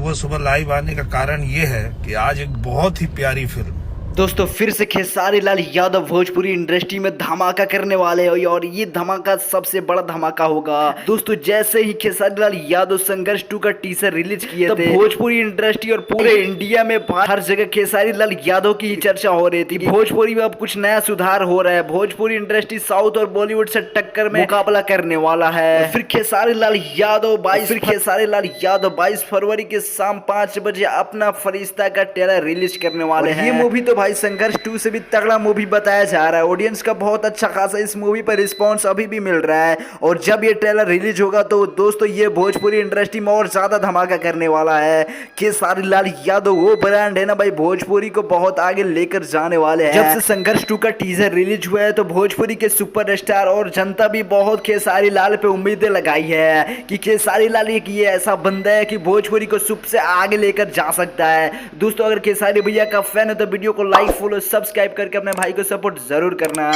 सुबह सुबह लाइव आने का कारण ये है कि आज एक बहुत ही प्यारी फिल्म दोस्तों फिर से खेसारी लाल यादव भोजपुरी इंडस्ट्री में धमाका करने वाले हैं और ये धमाका सबसे बड़ा धमाका होगा। दोस्तों जैसे ही खेसारी लाल यादव संघर्ष 2 का टीजर रिलीज किए थे, भोजपुरी इंडस्ट्री और पूरे इंडिया में हर जगह खेसारी लाल यादव की ही चर्चा हो रही थी। भोजपुरी में अब कुछ नया सुधार हो रहा है। भोजपुरी इंडस्ट्री साउथ और बॉलीवुड से टक्कर में मुकाबला करने वाला है। फिर खेसारी लाल यादव 22 फरवरी के शाम 5 बजे अपना फरिश्ता का ट्रेलर रिलीज करने वाले हैं। ये मूवी तो भाई संघर्ष 2 से भी तगड़ा मूवी बताया जा रहा है। ऑडियंस का बहुत अच्छा खासा इस मूवी पर रिस्पांस अभी भी मिल रहा है और जब ये ट्रेलर रिलीज होगा तो दोस्तों ये भोजपुरी इंडस्ट्री में और ज्यादा धमाका करने वाला है। खेसारी लाल यादव वो ब्रांड है ना भाई, भोजपुरी को बहुत आगे लेकर जाने वाले हैं। जब से संघर्ष 2 का टीजर रिलीज हुआ है तो भोजपुरी के सुपरस्टार और जनता भी बहुत खेसारी लाल पे उम्मीदें लगाई है कि खेसारी लाल एक ये ऐसा बंदा है कि भोजपुरी को सबसे आगे लेकर जा सकता है। दोस्तों अगर खेसारी भैया का फैन है तो वीडियो को लाइक फॉलो सब्सक्राइब करके अपने भाई को सपोर्ट जरूर करना।